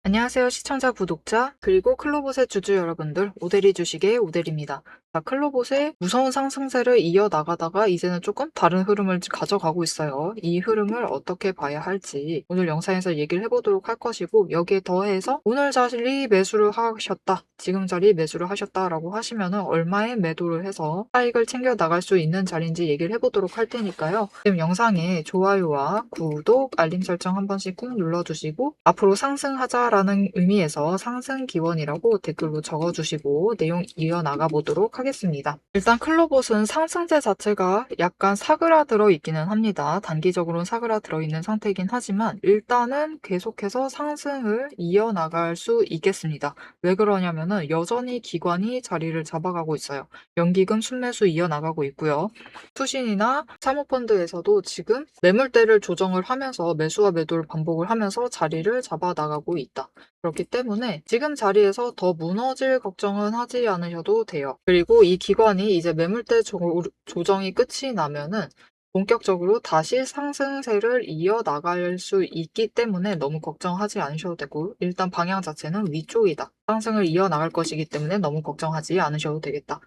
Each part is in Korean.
안녕하세요. 시청자, 구독자, 그리고 클로봇의 주주 여러분들, 오대리 주식의 오대리입니다. 자, 클로봇의 무서운 상승세를 이어나가다가 이제는 조금 다른 흐름을 가져가고 있어요. 이 흐름을 어떻게 봐야 할지 오늘 영상에서 얘기를 해보도록 할 것이고, 여기에 더해서 오늘 자리 매수를 하셨다, 지금 자리 매수를 하셨다라고 하시면은 얼마에 매도를 해서 차익을 챙겨 나갈 수 있는 자리인지 얘기를 해보도록 할 테니까요. 지금 영상에 좋아요와 구독, 알림 설정 한 번씩 꾹 눌러주시고, 앞으로 상승하자라는 의미에서 상승 기원이라고 댓글로 적어주시고 내용 이어나가 보도록 하겠습니다. 일단 클로봇은 상승세 자체가 약간 사그라들어 있기는 합니다. 단기적으로는 사그라들어 있는 상태이긴 하지만 일단은 계속해서 상승을 이어나갈 수 있겠습니다. 왜 그러냐면은 여전히 기관이 자리를 잡아가고 있어요. 연기금 순매수 이어나가고 있고요. 투신이나 사모펀드에서도 지금 매물대를 조정을 하면서 매수와 매도를 반복을 하면서 자리를 잡아 나가고 있다. 그렇기 때문에 지금 자리에서 더 무너질 걱정은 하지 않으셔도 돼요. 그리고 이 기관이 이제 매물대 조정이 끝이 나면은 본격적으로 다시 상승세를 이어나갈 수 있기 때문에 너무 걱정하지 않으셔도 되고, 일단 방향 자체는 위쪽이다. 상승을 이어나갈 것이기 때문에 너무 걱정하지 않으셔도 되겠다.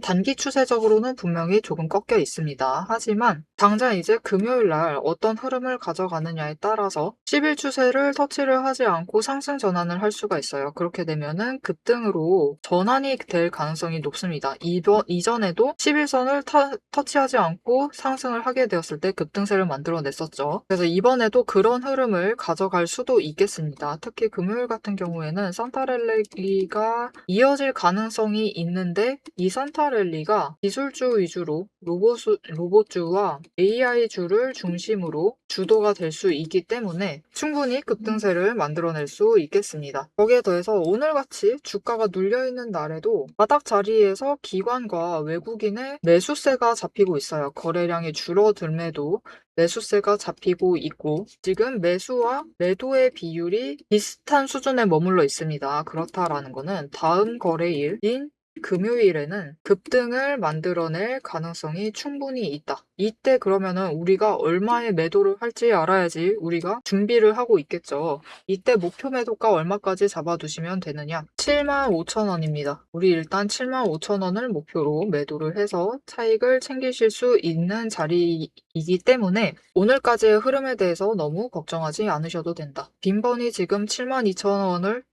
단기 추세적으로는 분명히 조금 꺾여 있습니다. 하지만 당장 이제 금요일 날 어떤 흐름을 가져가느냐에 따라서 10일 추세를 터치를 하지 않고 상승 전환을 할 수가 있어요. 그렇게 되면은 급등으로 전환이 될 가능성이 높습니다. 이전에도 11선을 터치하지 않고 상승을 하게 되었을 때 급등세를 만들어냈었죠. 그래서 이번에도 그런 흐름을 가져갈 수도 있겠습니다. 특히 금요일 같은 경우에는 산타랠리가 이어질 가능성이 있는데, 이 산타랠리가 기술주 위주로 로봇주와 AI주를 중심으로 주도가 될 수 있기 때문에 충분히 급등세를 만들어낼 수 있겠습니다. 거기에 더해서 오늘같이 주가가 눌려있는 날에도 바닥 자리에서 기관과 외국인의 매수세가 잡히고 있어요. 거래량이 줄어들매도 매수세가 잡히고 있고, 지금 매수와 매도의 비율이 비슷한 수준에 머물러 있습니다. 그렇다라는 것은 다음 거래일인 금요일에는 급등을 만들어낼 가능성이 충분히 있다. 이때 그러면은 우리가 얼마에 매도를 할지 알아야지 우리가 준비를 하고 있겠죠. 이때 목표 매도가 얼마까지 잡아두시면 되느냐? 75,000원입니다. 우리 일단 75,000원을 목표로 매도를 해서 차익을 챙기실 수 있는 자리이기 때문에 오늘까지의 흐름에 대해서 너무 걱정하지 않으셔도 된다. 빈번히 지금 72,000원을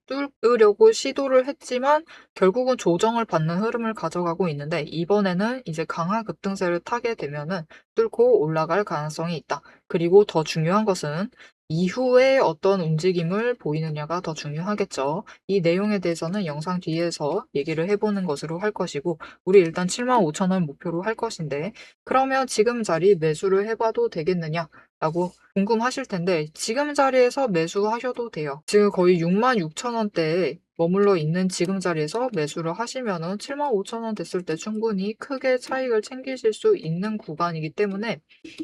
뚫으려고 시도를 했지만 결국은 조정을 받는 흐름을 가져가고 있는데, 이번에는 이제 강한 급등세를 타게 되면은 뚫고 올라갈 가능성이 있다. 그리고 더 중요한 것은 이후에 어떤 움직임을 보이느냐가 더 중요하겠죠. 이 내용에 대해서는 영상 뒤에서 얘기를 해보는 것으로 할 것이고, 우리 일단 75,000원 목표로 할 것인데, 그러면 지금 자리 매수를 해봐도 되겠느냐? 라고 궁금하실 텐데, 지금 자리에서 매수하셔도 돼요. 지금 거의 66,000원대에 머물러 있는 지금 자리에서 매수를 하시면은 75,000원 됐을 때 충분히 크게 차익을 챙기실 수 있는 구간이기 때문에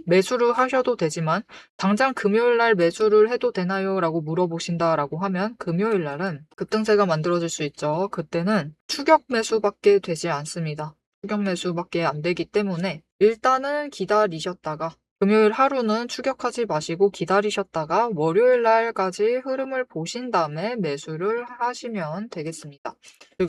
매수를 하셔도 되지만, 당장 금요일 날 매수를 해도 되나요? 라고 물어보신다라고 하면 금요일 날은 급등세가 만들어질 수 있죠. 그때는 추격 매수밖에 되지 않습니다. 추격 매수밖에 안 되기 때문에 일단은 기다리셨다가, 금요일 하루는 추격하지 마시고 기다리셨다가 월요일 날까지 흐름을 보신 다음에 매수를 하시면 되겠습니다.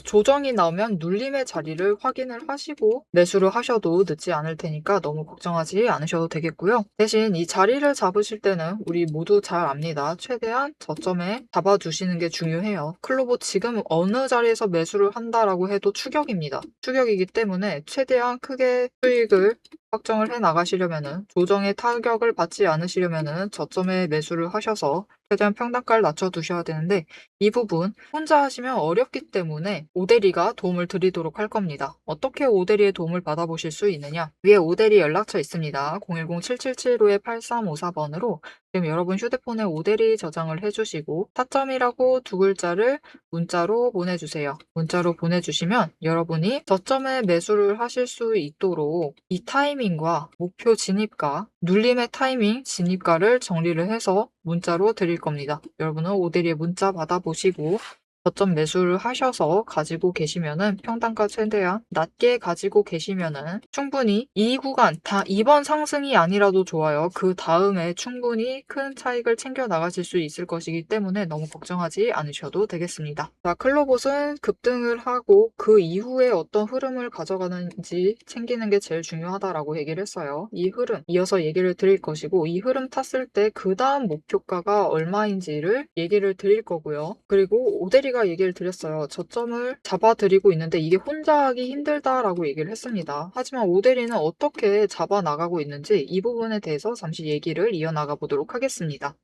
조정이 나오면 눌림의 자리를 확인을 하시고 매수를 하셔도 늦지 않을 테니까 너무 걱정하지 않으셔도 되겠고요. 대신 이 자리를 잡으실 때는 우리 모두 잘 압니다. 최대한 저점에 잡아주시는 게 중요해요. 클로봇 지금 어느 자리에서 매수를 한다라고 해도 추격입니다. 추격이기 때문에 최대한 크게 수익을 확정을 해 나가시려면은, 조정의 타격을 받지 않으시려면은 저점에 매수를 하셔서 최대한 평단가를 낮춰두셔야 되는데, 이 부분 혼자 하시면 어렵기 때문에 오대리가 도움을 드리도록 할 겁니다. 어떻게 오대리의 도움을 받아보실 수 있느냐? 위에 오대리 연락처 있습니다. 010-777-8354번으로 지금 여러분 휴대폰에 오대리 저장을 해주시고 타점이라고 두 글자를 문자로 보내주세요. 문자로 보내주시면 여러분이 저점에 매수를 하실 수 있도록 이 타이밍과 목표 진입가, 눌림의 타이밍, 진입가를 정리를 해서 문자로 드릴 겁니다. 여러분은 오대리의 문자 받아보시고 저점 매수를 하셔서 가지고 계시면은 평단가 최대한 낮게 가지고 계시면은 충분히 이 구간 다 이번 상승이 아니라도 좋아요. 그 다음에 충분히 큰 차익을 챙겨 나가실 수 있을 것이기 때문에 너무 걱정하지 않으셔도 되겠습니다. 자, 클로봇은 급등을 하고 그 이후에 어떤 흐름을 가져가는지 챙기는 게 제일 중요하다라고 얘기를 했어요. 이 흐름 이어서 얘기를 드릴 것이고 이 흐름 탔을 때 그 다음 목표가가 얼마인지를 얘기를 드릴 거고요. 그리고 오데리가 얘기를 드렸어요. 저점을 잡아드리고 있는데 이게 혼자 하기 힘들다라고 얘기를 했습니다. 하지만 오데리는 어떻게 잡아 나가고 있는지 이 부분에 대해서 잠시 얘기를 이어나가 보도록 하겠습니다.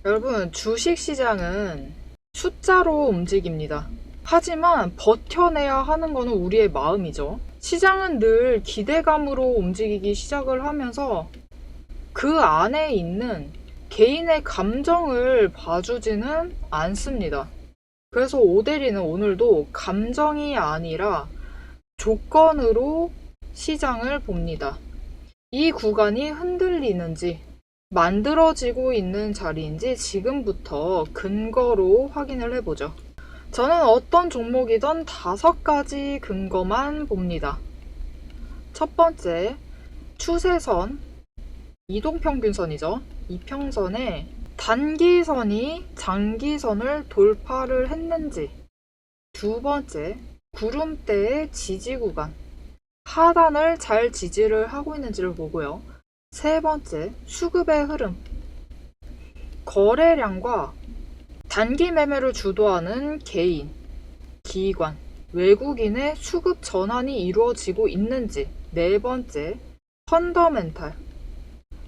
여러분, 주식시장은 숫자로 움직입니다. 하지만 버텨내야 하는 거는 우리의 마음이죠. 시장은 늘 기대감으로 움직이기 시작을 하면서 그 안에 있는 개인의 감정을 봐주지는 않습니다. 그래서 오데리는 오늘도 감정이 아니라 조건으로 시장을 봅니다. 이 구간이 흔들리는지 만들어지고 있는 자리인지 지금부터 근거로 확인을 해보죠. 저는 어떤 종목이든 5가지 근거만 봅니다. 첫 번째, 추세선, 이동평균선이죠. 이평선에 단기선이 장기선을 돌파를 했는지. 두 번째, 구름대의 지지 구간, 하단을 잘 지지를 하고 있는지를 보고요. 세 번째, 수급의 흐름, 거래량과 단기 매매를 주도하는 개인, 기관, 외국인의 수급 전환이 이루어지고 있는지. 네 번째, 펀더멘탈,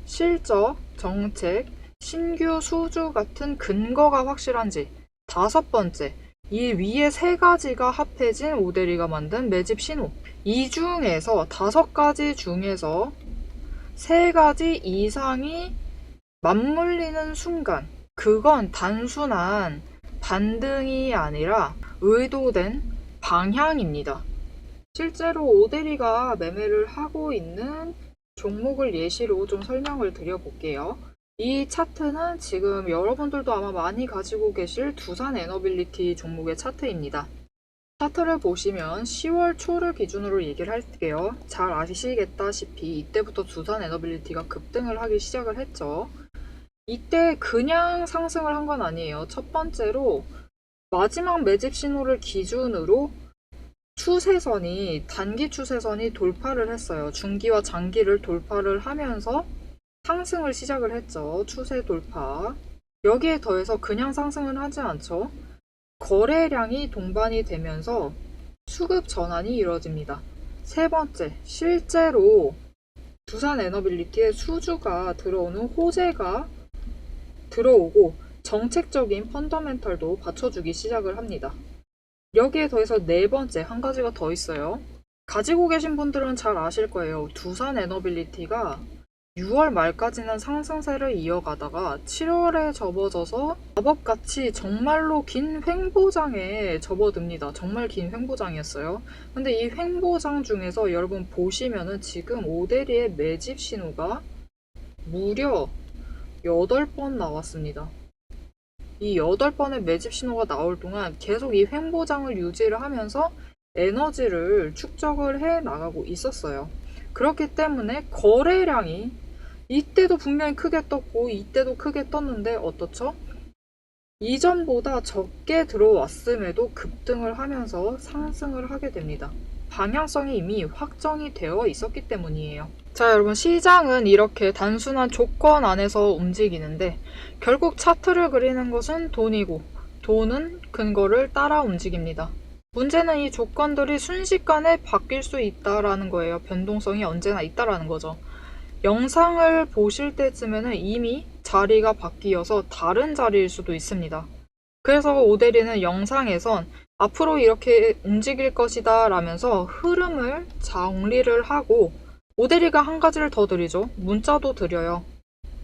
실적, 정책, 신규 수주 같은 근거가 확실한지. 다섯 번째, 이 위에 3가지가 합해진 오데리가 만든 매집 신호. 이 중에서 5가지 중에서 3가지 이상이 맞물리는 순간, 그건 단순한 반등이 아니라 의도된 방향입니다. 실제로 오데리가 매매를 하고 있는 종목을 예시로 좀 설명을 드려볼게요. 이 차트는 지금 여러분들도 아마 많이 가지고 계실 두산 에너빌리티 종목의 차트입니다. 차트를 보시면 10월 초를 기준으로 얘기를 할게요. 잘 아시겠다시피 이때부터 두산 에너빌리티가 급등을 하기 시작을 했죠. 이때 그냥 상승을 한 건 아니에요. 첫 번째로 마지막 매집 신호를 기준으로 추세선이, 단기 추세선이 돌파를 했어요. 중기와 장기를 돌파를 하면서 상승을 시작을 했죠. 추세 돌파. 여기에 더해서 그냥 상승은 하지 않죠. 거래량이 동반이 되면서 수급 전환이 이루어집니다. 세 번째, 실제로 두산 에너빌리티에 수주가 들어오는 호재가 들어오고 정책적인 펀더멘털도 받쳐주기 시작을 합니다. 여기에 더해서 네 번째, 한 가지가 더 있어요. 가지고 계신 분들은 잘 아실 거예요. 두산 에너빌리티가 6월 말까지는 상승세를 이어가다가 7월에 접어져서 마법같이 정말로 긴 횡보장에 접어듭니다. 정말 긴 횡보장이었어요. 근데 이 횡보장 중에서 여러분 보시면은 지금 오데리의 매집 신호가 무려 8번 나왔습니다. 이 8번의 매집 신호가 나올 동안 계속 이 횡보장을 유지를 하면서 에너지를 축적을 해 나가고 있었어요. 그렇기 때문에 거래량이 이때도 분명히 크게 떴고 이때도 크게 떴는데 어떻죠? 이전보다 적게 들어왔음에도 급등을 하면서 상승을 하게 됩니다. 방향성이 이미 확정이 되어 있었기 때문이에요. 자, 여러분, 시장은 이렇게 단순한 조건 안에서 움직이는데 결국 차트를 그리는 것은 돈이고 돈은 근거를 따라 움직입니다. 문제는 이 조건들이 순식간에 바뀔 수 있다라는 거예요. 변동성이 언제나 있다라는 거죠. 영상을 보실 때쯤에는 이미 자리가 바뀌어서 다른 자리일 수도 있습니다. 그래서 오데리는 영상에선 앞으로 이렇게 움직일 것이다 라면서 흐름을 정리를 하고 오데리가 한 가지를 더 드리죠. 문자도 드려요.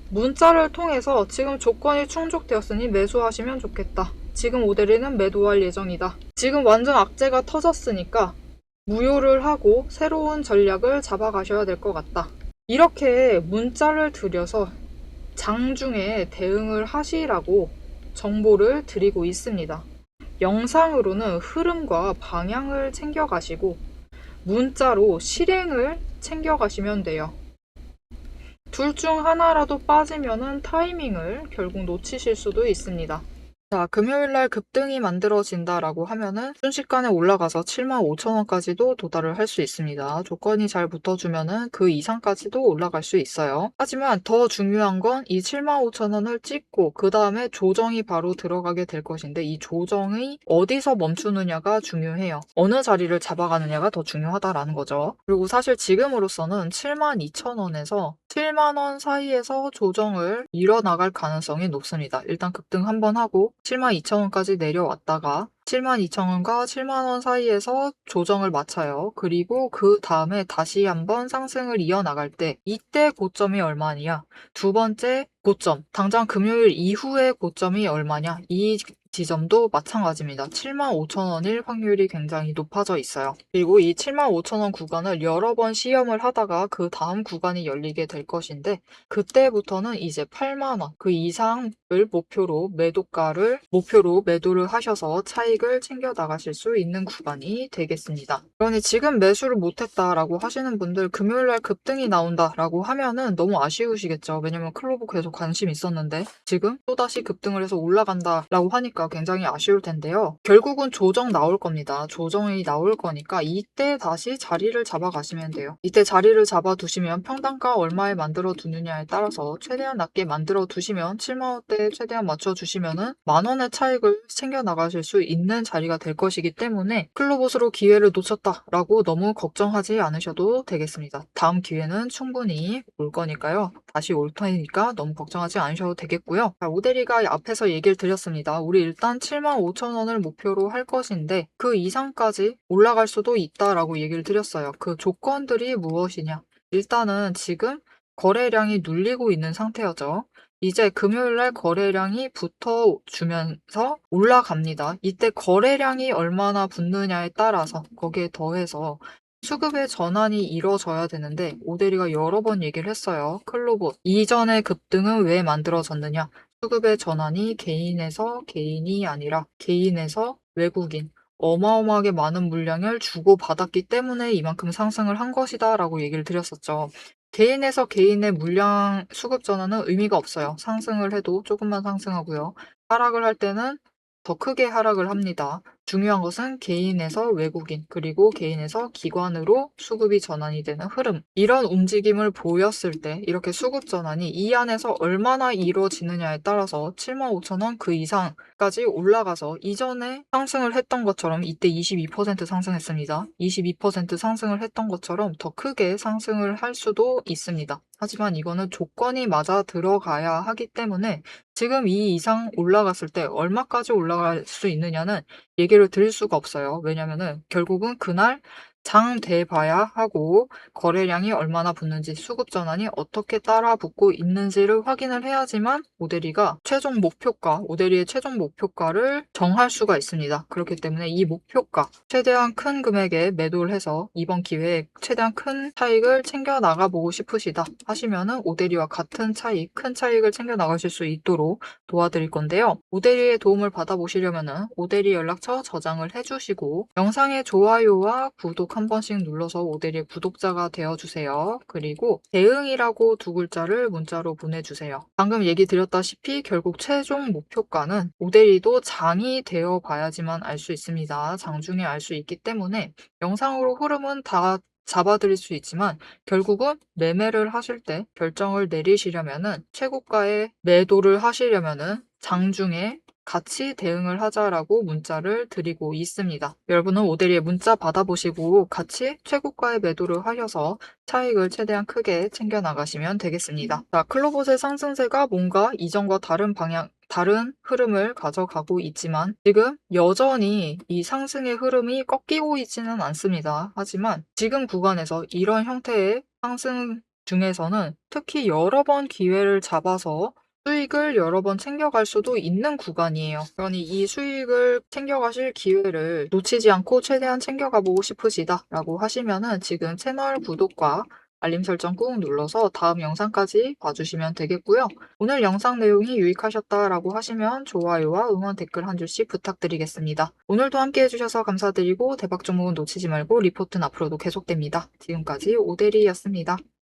문자를 통해서 지금 조건이 충족되었으니 매수하시면 좋겠다. 지금 오데리는 매도할 예정이다. 지금 완전 악재가 터졌으니까 무효를 하고 새로운 전략을 잡아가셔야 될 것 같다. 이렇게 문자를 드려서 장중에 대응을 하시라고 정보를 드리고 있습니다. 영상으로는 흐름과 방향을 챙겨가시고 문자로 실행을 챙겨가시면 돼요. 둘 중 하나라도 빠지면은 타이밍을 결국 놓치실 수도 있습니다. 자, 금요일날 급등이 만들어진다라고 하면은 순식간에 올라가서 75,000원까지도 도달을 할 수 있습니다. 조건이 잘 붙어주면은 그 이상까지도 올라갈 수 있어요. 하지만 더 중요한 건 이 75,000원을 찍고 그 다음에 조정이 바로 들어가게 될 것인데 이 조정이 어디서 멈추느냐가 중요해요. 어느 자리를 잡아가느냐가 더 중요하다라는 거죠. 그리고 사실 지금으로서는 72,000원에서 7만원 사이에서 조정을 이뤄나갈 가능성이 높습니다. 일단 급등 한번 하고 72,000원까지 내려왔다가 72,000원과 7만원 사이에서 조정을 마쳐요. 그리고 그 다음에 다시 한번 상승을 이어나갈 때 이때 고점이 얼마냐? 두 번째 고점, 당장 금요일 이후의 고점이 얼마냐? 이 지점도 마찬가지입니다. 75,000원일 확률이 굉장히 높아져 있어요. 그리고 이 75,000원 구간을 여러 번 시험을 하다가 그 다음 구간이 열리게 될 것인데 그때부터는 이제 8만원 그 이상을 목표로 매도를 하셔서 차익을 챙겨 나가실 수 있는 구간이 되겠습니다. 그러니 지금 매수를 못했다라고 하시는 분들 금요일날 급등이 나온다라고 하면은 너무 아쉬우시겠죠. 왜냐면 클로브 계속 관심 있었는데 지금 또다시 급등을 해서 올라간다라고 하니까 굉장히 아쉬울 텐데요. 결국은 조정 나올 겁니다. 조정이 나올 거니까 이때 다시 자리를 잡아 가시면 돼요. 이때 자리를 잡아 두시면 평단가 얼마에 만들어 두느냐에 따라서 최대한 낮게 만들어 두시면 7만원대에 최대한 맞춰 주시면은 만원의 차익을 챙겨 나가실 수 있는 자리가 될 것이기 때문에 클로봇으로 기회를 놓쳤다라고 너무 걱정하지 않으셔도 되겠습니다. 다음 기회는 충분히 올 거니까요. 다시 올 테니까 너무 걱정하지 않으셔도 되겠고요. 자, 오대리가 앞에서 얘기를 드렸습니다. 우리 일단 75,000원을 목표로 할 것인데 그 이상까지 올라갈 수도 있다라고 얘기를 드렸어요. 그 조건들이 무엇이냐? 일단은 지금 거래량이 눌리고 있는 상태였죠. 이제 금요일날 거래량이 붙어주면서 올라갑니다. 이때 거래량이 얼마나 붙느냐에 따라서 거기에 더해서 수급의 전환이 이루어져야 되는데 오대리가 여러 번 얘기를 했어요. 클로봇 이전의 급등은 왜 만들어졌느냐? 수급의 전환이 개인에서 개인이 아니라 개인에서 외국인 어마어마하게 많은 물량을 주고받았기 때문에 이만큼 상승을 한 것이다 라고 얘기를 드렸었죠. 개인에서 개인의 물량 수급 전환은 의미가 없어요. 상승을 해도 조금만 상승하고요. 하락을 할 때는 더 크게 하락을 합니다. 중요한 것은 개인에서 외국인 그리고 개인에서 기관으로 수급이 전환이 되는 흐름 이런 움직임을 보였을 때 이렇게 수급 전환이 이 안에서 얼마나 이루어지느냐에 따라서 75,000원 그 이상까지 올라가서 이전에 상승을 했던 것처럼 이때 22% 상승했습니다. 22% 상승을 했던 것처럼 더 크게 상승을 할 수도 있습니다. 하지만 이거는 조건이 맞아 들어가야 하기 때문에 지금 이 이상 올라갔을 때 얼마까지 올라갈 수 있느냐는 얘기를 드릴 수가 없어요. 왜냐면은 결국은 그날 장 돼봐야 하고 거래량이 얼마나 붙는지 수급 전환이 어떻게 따라 붙고 있는지를 확인을 해야지만 오대리가 오대리의 최종 목표가를 정할 수가 있습니다. 그렇기 때문에 이 목표가 최대한 큰 금액에 매도를 해서 이번 기회에 최대한 큰 차익을 챙겨 나가보고 싶으시다 하시면은 오대리와 같은 큰 차익을 챙겨 나가실 수 있도록 도와드릴 건데요. 오대리의 도움을 받아보시려면은 오대리 연락처 저장을 해주시고 영상의 좋아요와 구독 한 번씩 눌러서 오대리의 구독자가 되어주세요. 그리고 대응이라고 두 글자를 문자로 보내주세요. 방금 얘기 드렸다시피 결국 최종 목표가는 오대리도 장이 되어 봐야지만 알 수 있습니다. 장중에 알 수 있기 때문에 영상으로 흐름은 다 잡아드릴 수 있지만 결국은 매매를 하실 때 결정을 내리시려면은 최고가에 매도를 하시려면은 장중에 같이 대응을 하자라고 문자를 드리고 있습니다. 여러분은 오대리의 문자 받아보시고 같이 최고가에 매도를 하셔서 차익을 최대한 크게 챙겨 나가시면 되겠습니다. 자, 클로봇의 상승세가 뭔가 이전과 다른 흐름을 가져가고 있지만 지금 여전히 이 상승의 흐름이 꺾이고 있지는 않습니다. 하지만 지금 구간에서 이런 형태의 상승 중에서는 특히 여러 번 기회를 잡아서 수익을 여러 번 챙겨갈 수도 있는 구간이에요. 그러니 이 수익을 챙겨가실 기회를 놓치지 않고 최대한 챙겨가 보고 싶으시다 라고 하시면은 지금 채널 구독과 알림 설정 꾹 눌러서 다음 영상까지 봐주시면 되겠고요. 오늘 영상 내용이 유익하셨다라고 하시면 좋아요와 응원 댓글 한 줄씩 부탁드리겠습니다. 오늘도 함께 해주셔서 감사드리고 대박 종목은 놓치지 말고 리포트는 앞으로도 계속됩니다. 지금까지 오대리였습니다.